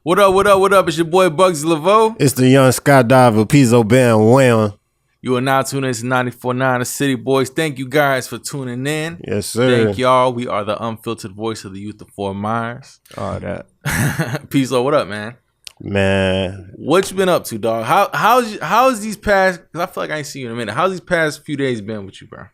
What up, what up, what up? It's your boy Bugsy Laveau. It's the young skydiver, Pizzo Band Wham. You are now tuning in to 94.9 The City Boys. Thank you guys for tuning in. Yes, sir. Thank y'all. We are the unfiltered voice of the youth of Fort Myers. All that. Pizzo, what up, man? Man. What you been up to, dog? How's these past, because I feel like I ain't seen you in a minute. How's these past few days been with you, bro?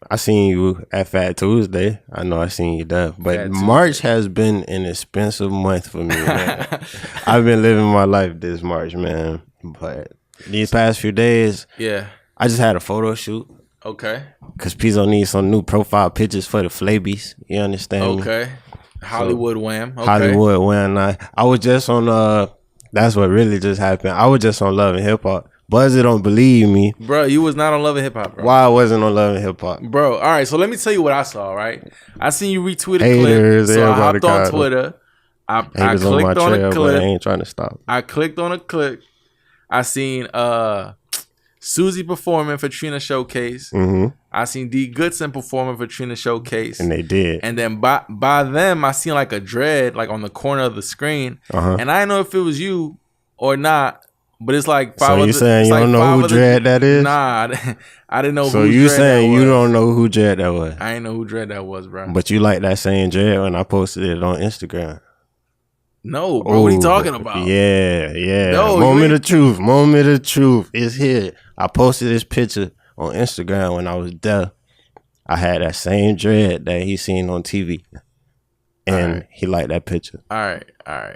I seen you at Fat Tuesday. I know I seen you there. But March has been an expensive month for me, man. I've been living my life this March, man. But these past few days, yeah, I just had a photo shoot. Okay. Because Pizzo needs some new profile pictures for the Flabies. You understand me? Okay. Hollywood Wham. Okay. Hollywood Wham. I was just on, that's what really just happened. I was just on Love and Hip Hop. Buzzy don't believe me. Bro, you was not on Love and Hip Hop, bro. Why I wasn't on Love and Hip Hop? Bro, all right, so let me tell you what I saw, right? I seen you retweet a Haters, clip. So I hopped on Twitter. I clicked on a clip. I ain't trying to stop. I clicked on a clip. I seen Susie performing for Trina Showcase. Mm-hmm. I seen D Goodson performing for Trina Showcase. And they did. And then by them, I seen like a dread like on the corner of the screen. And I didn't know if it was you or not. But it's like five. So you saying you don't know who Dread that is? Nah, I didn't know. So you saying you don't know who Dread that was? I didn't know who Dread that was, bro. But you like that same Dread when I posted it on Instagram? No, bro. What are you talking about? Yeah. No, Moment of truth is here. I posted this picture on Instagram when I was there. I had that same Dread that he seen on TV. And he liked that picture. All right.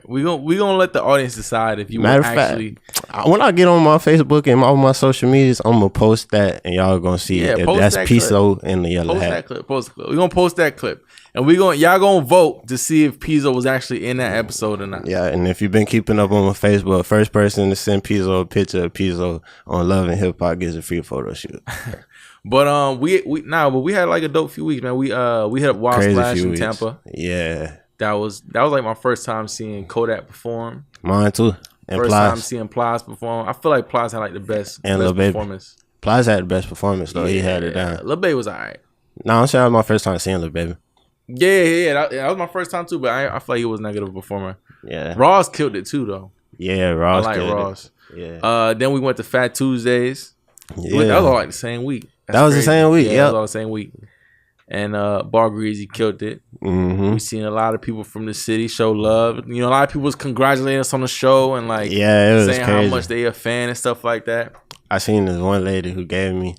We gonna let the audience decide if you Matter want actually. Fact, when I get on my Facebook and all my social medias, I'm gonna post that, and y'all gonna see if that's Pizzo in the yellow hat. Post that clip. We're gonna post that clip, and y'all gonna vote to see if Pizzo was actually in that episode or not. Yeah, and if you've been keeping up on my Facebook, first person to send Pizzo a picture of Pizzo on Love and Hip Hop gets a free photo shoot. But we had like a dope few weeks, man. We hit up Wild Splash in Tampa. Yeah. That was like my first time seeing Kodak perform. Mine too. And first time seeing Plies perform. I feel like Plies had like the best performance. Plies had the best performance though. He had it down. Lil Baby was alright. No, I'm saying that was my first time seeing Lil Baby. Yeah. That was my first time too, but I feel like he was a negative performer. Yeah. Ross killed it too though. Yeah, Ross. I like Ross. It. Yeah. Then we went to Fat Tuesdays. Yeah. That was all like the same week. That was crazy. The same week. Yeah, that was all the same week. And Bar Greasy killed it. Mm-hmm. We seen a lot of people from the city show love. You know, a lot of people was congratulating us on the show and like it was saying crazy. how much they a fan and stuff like that. I seen this one lady who gave me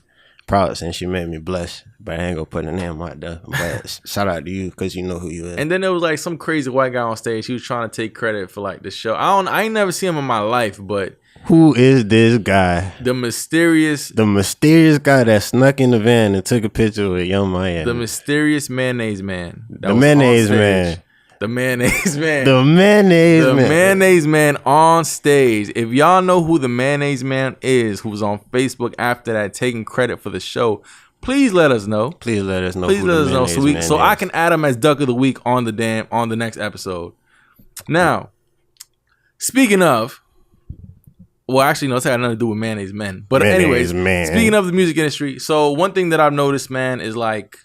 props and she made me blush, but I ain't gonna put her name out there. But shout out to you because you know who you is. And then there was like some crazy white guy on stage. He was trying to take credit for like the show. I ain't never seen him in my life, but who is this guy? The mysterious guy that snuck in the van and took a picture with Young Miami. The mysterious mayonnaise man. The mayonnaise man. The mayonnaise man. The mayonnaise man. The mayonnaise man on stage. If y'all know who the mayonnaise man is, who was on Facebook after that taking credit for the show, please let us know. Please let us know. So I can add him as Duck of the Week on the next episode. Now, speaking of. Well, actually, no, it's had nothing to do with mayonnaise men. But anyways, speaking of the music industry, so one thing that I've noticed, man, is like,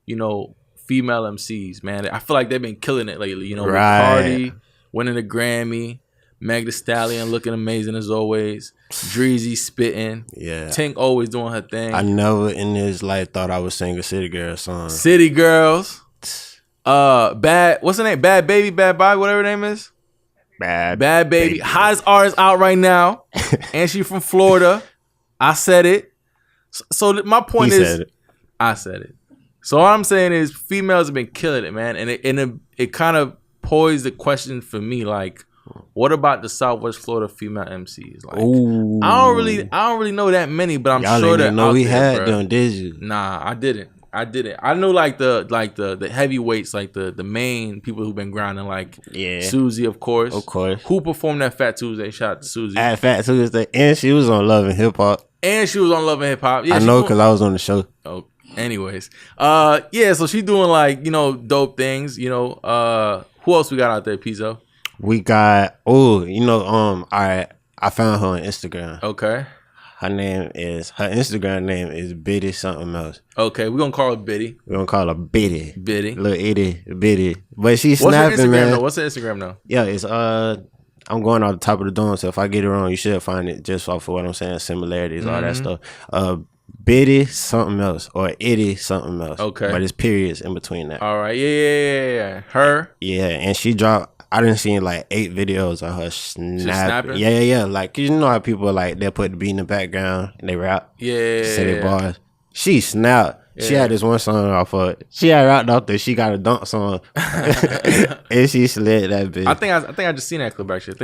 you know, female MCs, man. I feel like they've been killing it lately. You know, with Cardi winning the Grammy, Meg Thee Stallion looking amazing as always, Dreezy spitting, Tink always doing her thing. I never in this life thought I would sing a City Girls song. City Girls, what's her name? Bad Baby, Bad Bye, whatever her name is. Bad Baby. Hottest artist out right now. And she from Florida. I said it. So my point is, I said it. So all I'm saying is females have been killing it, man. And it kind of posed the question for me, like, what about the Southwest Florida female MCs? Like, I don't really know that many, but I'm sure that know we had them, did you? Nah, I didn't. I know like the heavyweights, like the main people who've been grinding, like Susie, of course. Who performed at Fat Tuesday? Shout out to Susie. At Fat Tuesday, and she was on Love and Hip Hop. Yeah, I know because I was on the show. Oh, anyways, so she doing like, you know, dope things. You know, who else we got out there, Pizzo? We got all right. I found her on Instagram. Okay. Her Instagram name is Biddy something else. Okay, we're gonna call her Biddy. We're gonna call her Biddy. Little itty Biddy. But she's snapping, man. What's her Instagram though? Yeah, it's I'm going off the top of the dome, so if I get it wrong, you should find it just off of what I'm saying, similarities, all that stuff. Biddy something else or Itty something else. Okay. But it's periods in between that. All right. Yeah. Her. Yeah, and she dropped, I done seen like 8 videos of her snapping. Yeah. Like, cause you know how people like, they'll put the beat in the background and they rap. Yeah. Say their bars. She snapped. Yeah. She had this one song off of it. She had rapped out there. She got a dunk song, and she slid that bitch. I think I just seen that clip actually.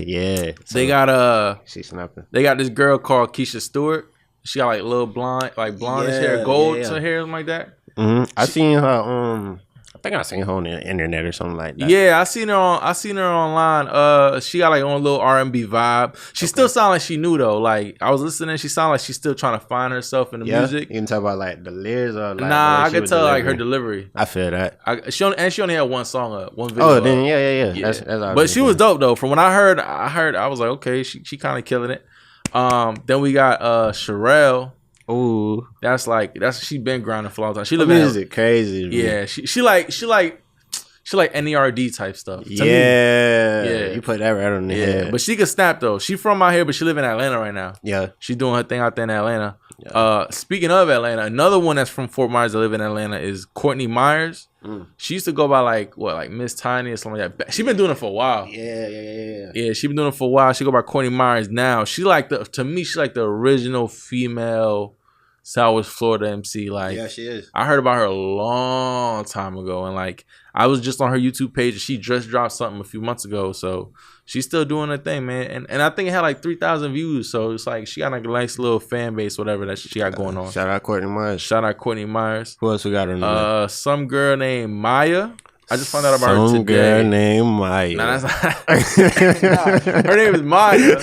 Yeah. So they got she snapping. They got this girl called Keisha Stewart. She got like little blondish hair, gold hair, something like that. I seen her. I think I seen her on the internet or something like that. Yeah, I seen her online. She got like on a little R&B vibe. She still sound like she new though. Like I was listening, she sound like she's still trying to find herself in the music. You can talk about like the lyrics or like I could tell like her delivery. I feel that. She only had one song up, one video. Oh, then yeah. That's but she was dope though. From what I heard, I was like, okay, she kind of killing it. Then we got Sherelle. Ooh, she been grinding for a long time. She live music crazy. Yeah, she like NERD type stuff. Yeah. You put that right on the head. But she can snap though. She from out here, but she live in Atlanta right now. Yeah, she doing her thing out there in Atlanta. Yeah. Speaking of Atlanta, another one that's from Fort Myers that live in Atlanta is Courtney Myers. She used to go by like Miss Tiny or something like that. She been doing it for a while. Yeah, she been doing it for a while. She go by Courtney Myers now. She like the original female Southwest Florida MC. Like, yeah, she is. I heard about her a long time ago, and like I was just on her YouTube page, and she just dropped something a few months ago. So she's still doing her thing, man. And I think it had like 3,000 views. So it's like she got like a nice little fan base, whatever that she got going on. Shout out Courtney Myers. Who else we got on there? Some girl named Maya. I just found out about her today. Some girl named Maya. Nah, her name is Maya.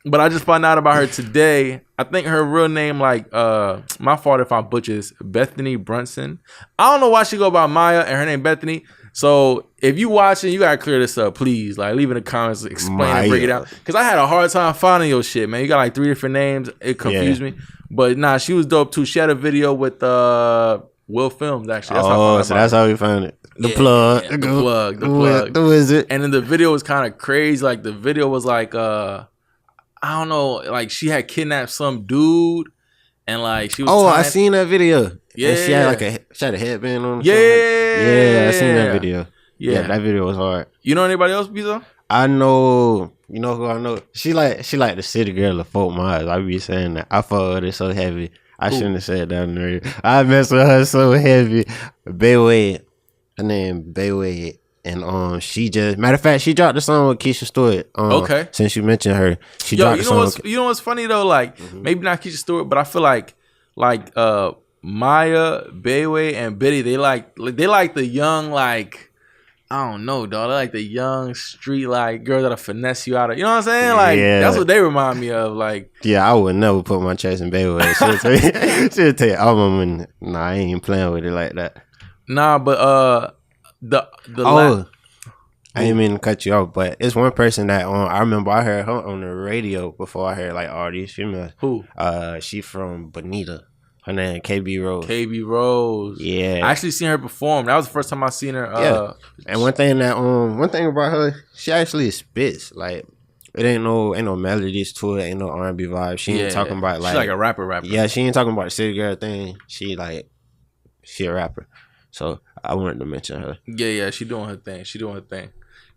But I just found out about her today. I think her real name, like, my fault if I butcher this, Bethany Brunson. I don't know why she go by Maya and her name Bethany. So if you watching, you gotta clear this up, please. Like, leave in the comments, explain and break it out. Because I had a hard time finding your shit, man. You got like 3 different names. It confused me. But nah, she was dope too. She had a video with Will Films, actually. That's how we found it. The plug. Who is it? And then the video was kind of crazy. Like, the video was like, I don't know, like she had kidnapped some dude, and like she was. I seen that video. Yeah, and she had a headband on. Yeah, I seen that video. Yeah, that video was hard. You know anybody else, Bizo? I know. You know who I know? She like the city girl of Fort Myers. I be saying that. I fuck with her so heavy. I shouldn't have said that on the radio. I mess with her so heavy. Bayway, her name Bayway. And she just, matter of fact, she dropped the song with Keisha Stewart. Okay. Since you mentioned her, she dropped the song. You know what's funny though? Like maybe not Keisha Stewart, but I feel like Maya, Bayway, and Biddy, they like the young, like, I don't know, dog. They like the young street like girls that'll finesse you out of, you know what I'm saying? Like that's what they remind me of. Like, yeah, I would never put my chest in Bayway. She'll tell you all my money. Nah, I ain't playing with it like that. Nah, but I didn't mean to cut you off, but it's one person that I remember I heard her on the radio before I heard like all these females. Who? She from Bonita. Her name KB Rose. KB Rose. Yeah. I actually seen her perform. That was the first time I seen her. Yeah. And one thing about her, she actually spits. Like, it ain't no melodies to it, ain't no R&B vibe. She ain't talking about like, she's like a rapper. Yeah, she ain't talking about the city girl thing. She a rapper. So I wanted to mention her. Yeah, she doing her thing.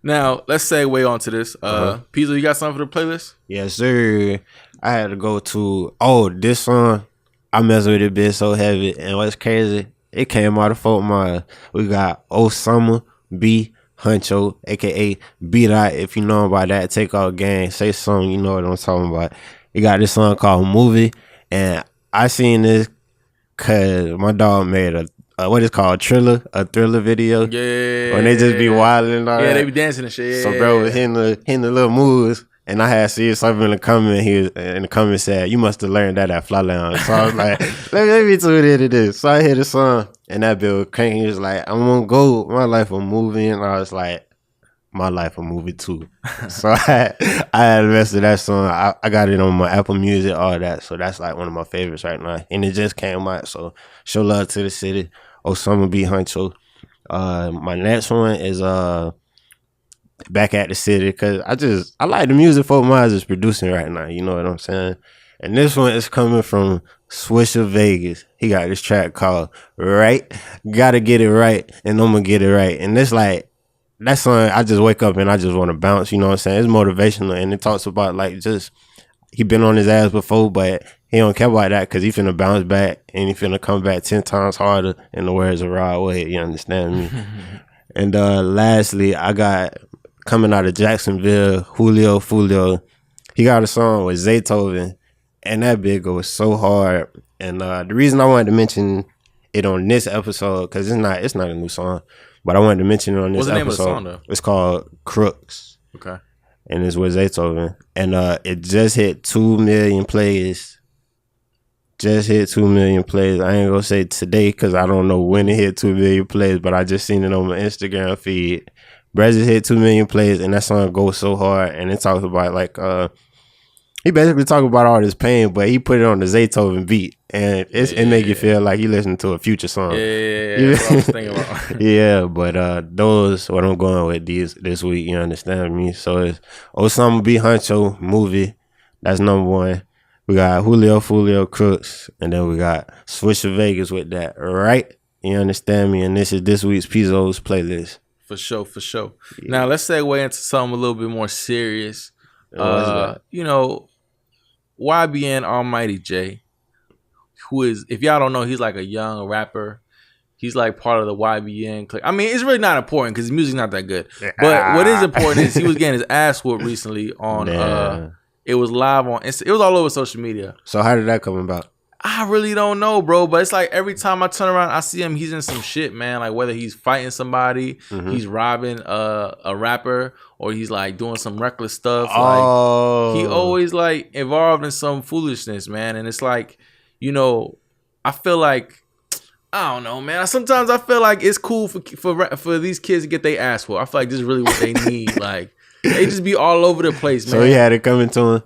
Now, let's segue on to this. Pizzo, you got something for the playlist? Yes, sir. I had to go to, this song. I mess with it bitch so heavy. And what's crazy, it came out of Fort Myers. We got Osama B. Huncho, a.k.a. B-Dot. If you know about that, take out gang. Say something, you know what I'm talking about. You got this song called Movie. And I seen this because my dog made a what is called a thriller video. Yeah. When they just be wilding and all that. Yeah, they be dancing and shit. Yeah. So bro was hitting the little moves. And I had seen something in the comment. He was in the comment said, "You must have learned that at Fly Lounge." So I was like, let me tune into this. So I hear the song and that bill cranking. He was like, "I'm gonna go. My life a movie." And I was like, "My life a movie too." So I had the rest of that song. I got it on my Apple Music, all that. So that's like one of my favorites right now. And it just came out. So show love to the city. Osama B. Huncho. My next one is back at the city because I like the music Fort Myers is producing right now. You know what I'm saying? And this one is coming from Swisher Vegas. He got this track called Right. Gotta Get It Right, and I'm gonna get it right. And it's like that song, I just wake up and I just want to bounce. You know what I'm saying? It's motivational, and it talks about like just he been on his ass before, but he don't care about that because he finna bounce back and he finna come back 10 times harder. In the words of Rod Wave, you understand me? And lastly, I got coming out of Jacksonville, Julio Fulio. He got a song with Zaytoven, and that bit goes so hard. And the reason I wanted to mention it on this episode, because it's not a new song, but I wanted to mention it on this episode. What's the name of the song, though? It's called Crooks. Okay. And it's with Zaytoven. And it just hit 2 million plays. Just hit 2 million plays. I ain't gonna say today because I don't know when it hit 2 million plays, but I just seen it on my Instagram feed. Brad just hit 2 million plays, and that song goes so hard. And it talks about like he basically talk about all this pain, but he put it on the Zaytoven beat, and it make you feel like you listen to a Future song. Yeah. That's what I was thinking about. Yeah, but those what I'm going with this week. You understand me? So it's Osama B. Huncho movie. That's number 1. We got Julio Fulio Crooks, and then we got Swisher Vegas with that. Right? You understand me? And this is this week's Pizzo's playlist. For sure. Yeah. Now let's segue into something a little bit more serious. You know, YBN Almighty J, who is, if y'all don't know, he's like a young rapper. He's like part of the YBN clique. I mean, it's really not important because his music's not that good. But what is important is he was getting his ass whooped recently on it was live on Insta. It was all over social media. So how did that come about? I really don't know, bro. But it's like every time I turn around, I see him. He's in some shit, man. Like whether he's fighting somebody, he's robbing a rapper, or he's like doing some reckless stuff. Like he always like involved in some foolishness, man. And it's like, you know, I feel like I don't know, man. Sometimes I feel like it's cool for these kids to get their ass whooped. I feel like this is really what they need. Like they just be all over the place, man. So he had it coming to him.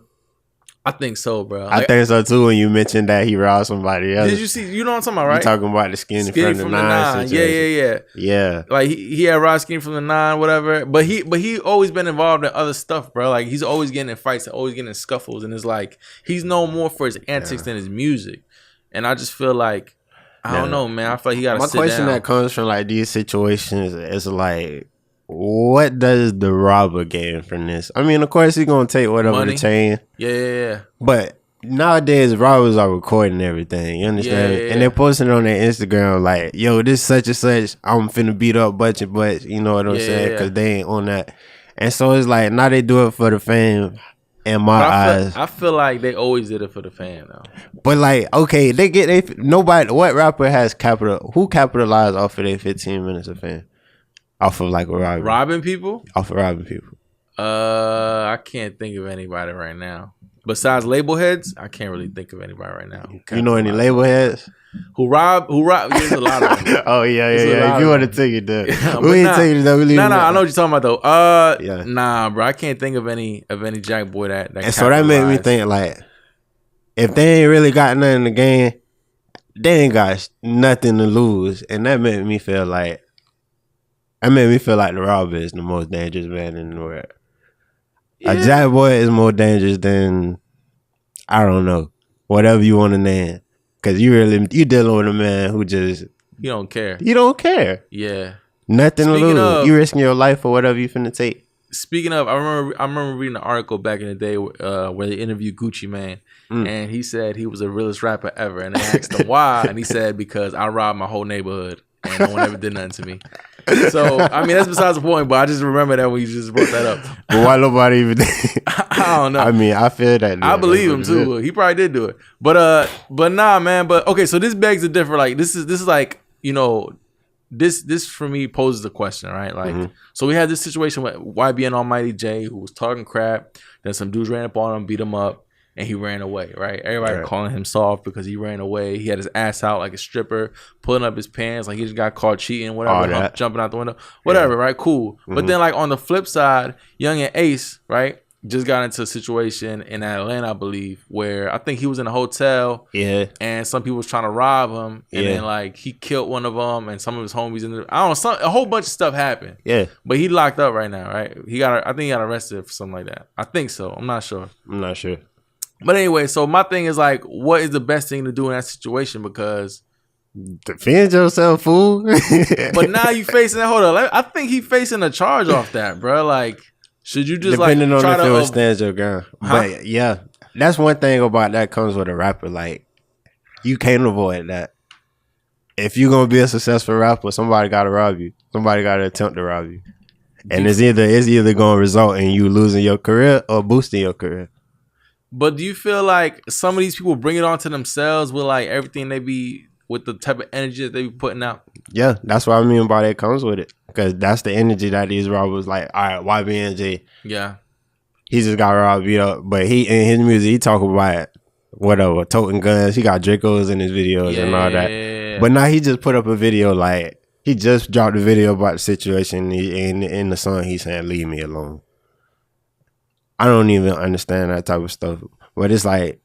I think so, bro. Like, I think so too. When you mentioned that he robbed somebody else, did you see? You know what I'm talking about, right? You talking about the skinny from the nine? Yeah. Like he had Rod Skinny from the 9, whatever. But he always been involved in other stuff, bro. Like he's always getting in fights and always getting in scuffles, and it's like he's known more for his antics than his music. And I just feel like I don't know, man. I feel like he got to sit down. My question that comes from like these situations is like, what does the robber gain from this? I mean, of course, he's going to take whatever the chain. Yeah. But nowadays, robbers are recording everything. You understand? Yeah. And they're posting it on their Instagram like, yo, this such and such. I'm finna beat up bunch of butts. You know what I'm saying? Because they ain't on that. And so it's like, now they do it for the fame. In my eyes, I feel like they always did it for the fame, though. But like, okay, nobody. What rapper has who capitalized off of their 15 minutes of fame? Off of like robbing people? Off of robbing people. I can't think of anybody right now. Besides label heads, I can't really think of anybody right now. You know any label heads? Who rob? There's a lot of them. Oh yeah. If you want to take it there, we ain't taking it there. I know what you're talking about though. Nah, bro, I can't think of any Jack boy that. And so that made me think like, if they ain't really got nothing to gain, they ain't got nothing to lose, and that made me feel like the robber is the most dangerous man in the world. Yeah. A Jack boy is more dangerous than, I don't know, whatever you want to name. Because you dealing with a man who just... He don't care. He don't care. Yeah. Nothing to lose. You risking your life for whatever you finna take. Speaking of, I remember reading an article back in the day where they interviewed Gucci Mane. And he said he was the realest rapper ever. And they asked him why. And he said, because I robbed my whole neighborhood. And no one ever did nothing to me. So, I mean, that's besides the point, but I just remember that when you just brought that up. But why nobody even I don't know. I mean, I feel that. I believe him too. He probably did do it. But nah, man. But okay, so this begs a different, like, this is like, you know, this for me poses a question, right? Like, so we had this situation with YBN Almighty J, who was talking crap. Then some dudes ran up on him, beat him up. And he ran away, right? Everybody calling him soft because he ran away. He had his ass out like a stripper, pulling up his pants like he just got caught cheating, whatever, jumping out the window, whatever, right? Cool. But then like on the flip side, Young and Ace, right? just got into a situation in Atlanta, I believe, where I think he was in a hotel. Yeah. And some people was trying to rob him. And then, like, he killed one of them and some of his homies in there. I don't know. A whole bunch of stuff happened. Yeah. But he locked up right now, right? I think he got arrested for something like that. I think so. I'm not sure. But anyway, so my thing is, like, what is the best thing to do in that situation? Because defend yourself, fool. But now you facing that. Hold on. I think he facing a charge off that, bro. Like, should you just depending like on try if to it stands your ground? But yeah, that's one thing about that comes with a rapper. Like, you can't avoid that. If you're gonna be a successful rapper, somebody gotta rob you. Somebody gotta attempt to rob you. And it's either gonna result in you losing your career or boosting your career. But do you feel like some of these people bring it on to themselves with like everything they be with the type of energy that they be putting out? Yeah, that's what I mean by that comes with it. Because that's the energy that these robbers like, all right, YBNJ. Yeah. He just got robbed, beat up. But he in his music, he talk about whatever, toting guns. He got Dracos in his videos and all that. But now he just put up a video like, he just dropped a video about the situation. In the song, he's saying, leave me alone. I don't even understand that type of stuff. But it's like,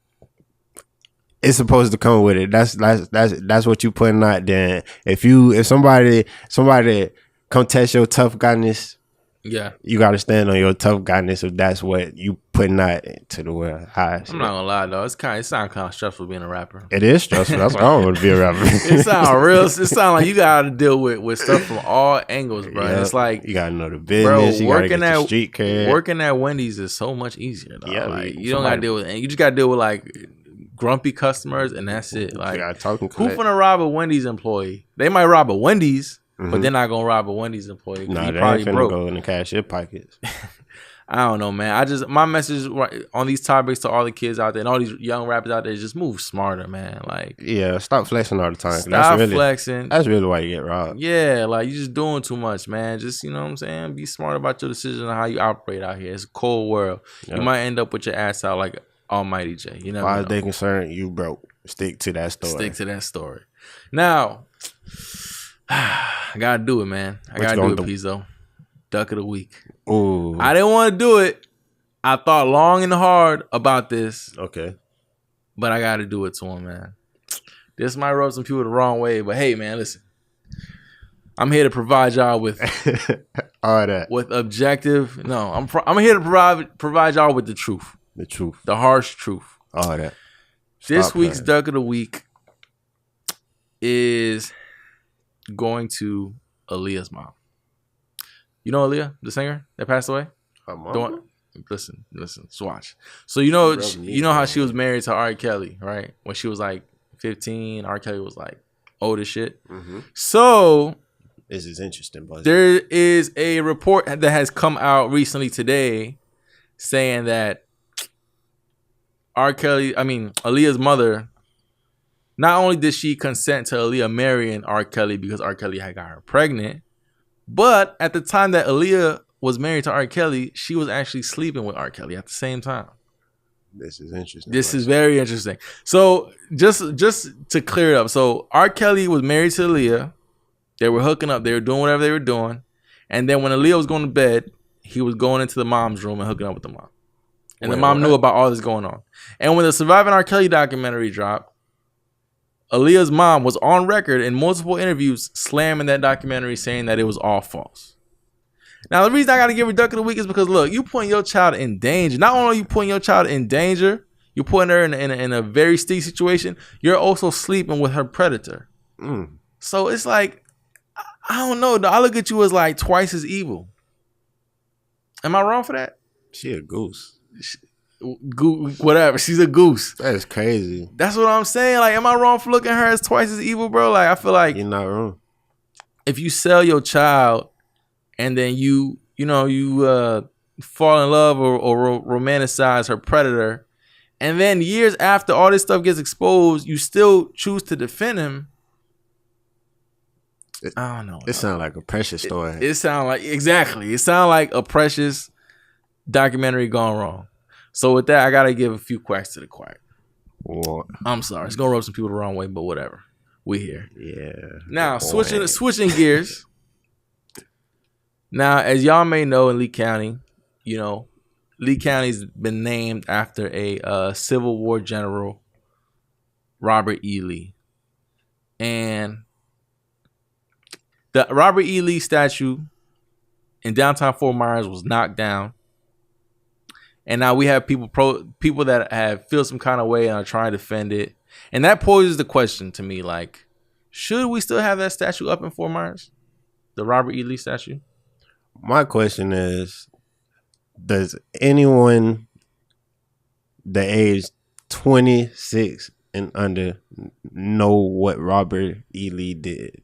it's supposed to come with it. That's what you putting out there. If somebody come test your tough guyness, yeah, you gotta stand on your tough guyness if that's what you putting out to the world. I'm not gonna lie though, it sounds kind of stressful being a rapper. It is stressful. That's why I don't want to be a rapper. It sounds like you gotta deal with stuff from all angles, bro. Yep. It's like you gotta know the business. Bro, you gotta get the street cred. Working at Wendy's is so much easier. Though. Yeah, like, you don't gotta deal with, you just gotta deal with like grumpy customers, and that's it. Like, who finna rob a Wendy's employee? They might rob a Wendy's, but they're not gonna rob a Wendy's employee. Nah, they probably finna go in the cashier pockets. I don't know, man. My message on these topics to all the kids out there and all these young rappers out there is just move smarter, man. Like, yeah, stop flexing all the time. Stop flexing. That's really why you get robbed. Yeah, like you just doing too much, man. Just, you know what I'm saying? Be smart about your decision on how you operate out here. It's a cold world. Yep. You might end up with your ass out like Almighty J. You know, as far as they concerned, you broke. Stick to that story. Now, I gotta do it, man. I gotta do it, Pizzo. Duck of the week. Ooh. I didn't want to do it. I thought long and hard about this. Okay. But I gotta do it to him, man. This might rub some people the wrong way, but hey, man, listen. I'm here to provide y'all with all that. With objective. No, I'm here to provide y'all with the truth. The truth. The harsh truth. All that. This week's Duck of the Week is going to Aaliyah's mom. You know Aaliyah, the singer that passed away? Listen, just watch. So you know how she was married to R. Kelly, right? When she was like 15, R. Kelly was like old as shit. Mm-hmm. So this is interesting, Buzz. There is a report that has come out recently today saying that Aaliyah's mother, not only did she consent to Aaliyah marrying R. Kelly because R. Kelly had got her pregnant, but at the time that Aaliyah was married to R. Kelly, she was actually sleeping with R. Kelly at the same time. This is interesting. This is very interesting. So just to clear it up, so R. Kelly was married to Aaliyah. They were hooking up. They were doing whatever they were doing. And then when Aaliyah was going to bed, he was going into the mom's room and hooking up with the mom. And the mom knew about all this going on. And when the Surviving R. Kelly documentary dropped, Aaliyah's mom was on record in multiple interviews slamming that documentary, saying that it was all false. Now, the reason I got to give her Duck of the Week is because, look, you putting your child in danger. Not only are you putting your child in danger, you're putting her in a very sticky situation, you're also sleeping with her predator. Mm. So it's like, I don't know. I look at you as like twice as evil. Am I wrong for that? She a goose. Whatever. She's a goose. That is crazy. That's what I'm saying. Like, am I wrong for looking at her as twice as evil, bro? Like, I feel like you're not wrong. If you sell your child and then you fall in love or romanticize her predator, and then years after all this stuff gets exposed, you still choose to defend him. I don't know. It sounds like a Precious story. It sounds like, exactly. It sounds like a Precious documentary gone wrong. So with that, I gotta give a few quacks to the quack. What? I'm sorry, it's gonna rub some people the wrong way, but whatever. We here. Yeah. Now switching gears. Now, as y'all may know, in Lee County, Lee County's been named after a Civil War general, Robert E. Lee. And the Robert E. Lee statue in downtown Fort Myers was knocked down. And now we have people that have feel some kind of way and are trying to defend it. And that poses the question to me, like, should we still have that statue up in Fort Myers? The Robert E. Lee statue? My question is, does anyone the age 26 and under know what Robert E. Lee did?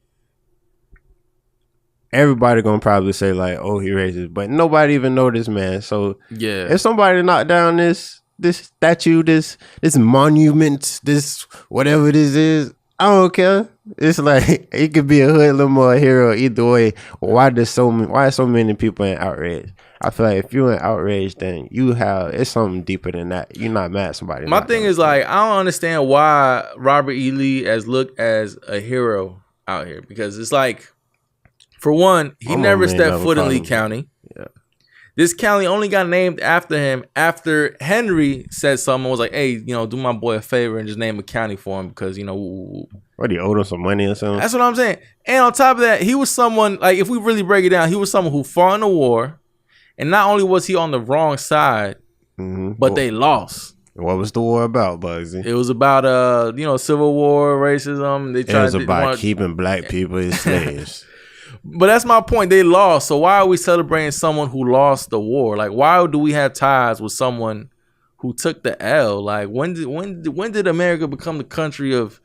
Everybody gonna probably say like, "Oh, he racist," but nobody even know this man. So yeah, if somebody knocked down this statue, this monument, this whatever this is, I don't care. It's like it could be a hoodlum or a hero either way. Why so many people in outrage? I feel like if you're in outrage, then it's something deeper than that. You're not mad at somebody. My thing is like, I don't understand why Robert E. Lee as looked as a hero out here, because it's like, for one, he never stepped foot in Lee County. Yeah. This county only got named after him after Henry said something, was like, hey, do my boy a favor and just name a county for him because, What, he owed him some money or something? That's what I'm saying. And on top of that, he was someone, like, if we really break it down, he was someone who fought in the war. And not only was he on the wrong side, but they lost. What was the war about, Bugsy? It was about, Civil War, racism. It was about keeping black people as slaves. But that's my point. They lost. So why are we celebrating someone who lost the war? Like, why do we have ties with someone who took the L? Like, when did America become the country of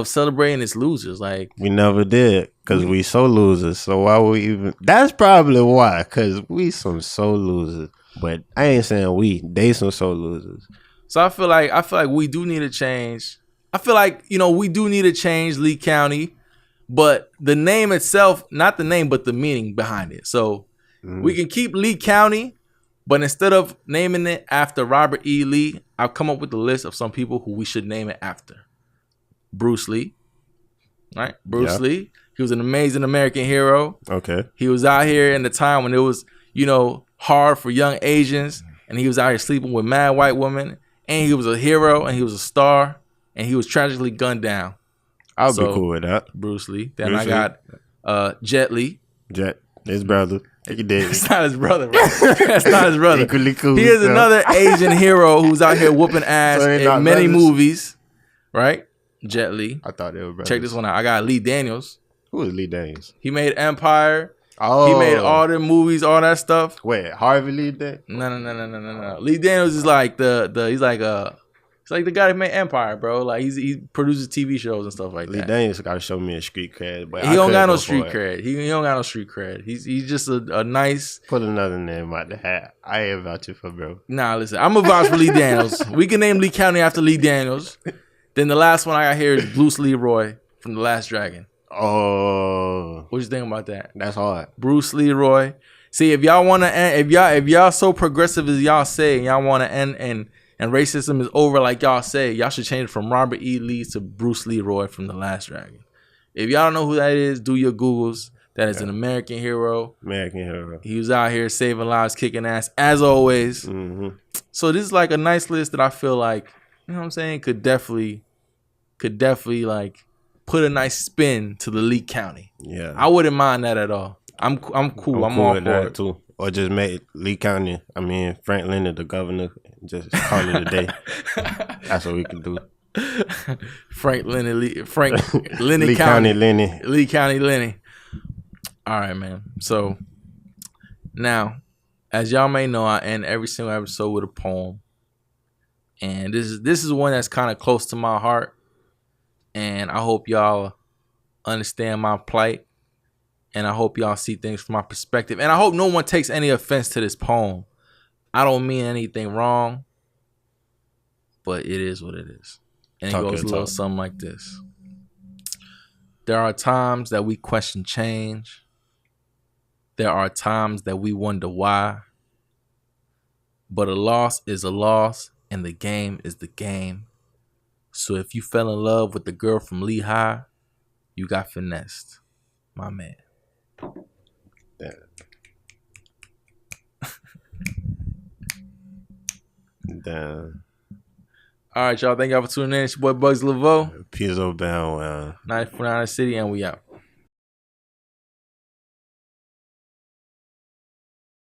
celebrating its losers? Like, we never did, because we so losers. So why would we even? That's probably why, because we some so losers. But I ain't saying they some so losers. So I feel like we do need a change. I feel like we do need to change Lee County. But the name itself, not the name, but the meaning behind it. So we can keep Lee County, but instead of naming it after Robert E. Lee, I've come up with a list of some people who we should name it after. Bruce Lee, right? Bruce Lee. He was an amazing American hero. Okay. He was out here in the time when it was, hard for young Asians, and he was out here sleeping with mad white women, and he was a hero, and he was a star, and he was tragically gunned down. I'll be cool with that. Bruce Lee. Then I got Jet Li. His brother. He did. It's not his brother, bro. That's not his brother. Equally cool. He is another Asian hero who's out here whooping ass in many movies. Right? Jet Li. I thought they were brothers. Check this one out. I got Lee Daniels. Who is Lee Daniels? He made Empire. Oh. He made all the movies, all that stuff. Wait, Harvey Lee Daniels? No. Lee Daniels is like he's like the guy that made Empire, bro. Like he produces TV shows and stuff like Lee that. Daniels got to show me a street cred, but he don't got no street cred. He don't got no street cred. He's just a nice. Put another name out the hat. I ain't vouching for bro. Nah, listen, I'm a vouch for Lee Daniels. We can name Lee County after Lee Daniels. Then the last one I got here is Bruce Leroy from The Last Dragon. Oh, what you think about that? That's hard. Bruce Leroy. See, if y'all want to end, if y'all so progressive as y'all say, and y'all want to end and racism is over like y'all say, y'all should change it from Robert E. Lee to Bruce Leroy from The Last Dragon. If y'all don't know who that is, do your Googles. That is an American hero. He was out here saving lives, kicking ass, as always. Mm-hmm. So this is like a nice list that I feel like, you know what I'm saying, could definitely like put a nice spin to the Lee County. Yeah. I wouldn't mind that at all. I'm cool. I'm all with for that it. too. Or just make Lee County, Frank Leonard the governor, just call it a day. That's what we can do. Frank Lenny. Lee County Lenny. Lee County Lenny. All right, man. So now, as y'all may know, I end every single episode with a poem. And this is one that's kind of close to my heart. And I hope y'all understand my plight. And I hope y'all see things from my perspective. And I hope no one takes any offense to this poem. I don't mean anything wrong, but it is what it is. And it goes a little something like this. There are times that we question change. There are times that we wonder why. But a loss is a loss, and the game is the game. So if you fell in love with the girl from Lehigh, you got finessed, my man. Yeah. Damn. All right, y'all. Thank y'all for tuning in. It's your boy Bugs Laveau. Pizzo Bound. 94.9 City, and we out.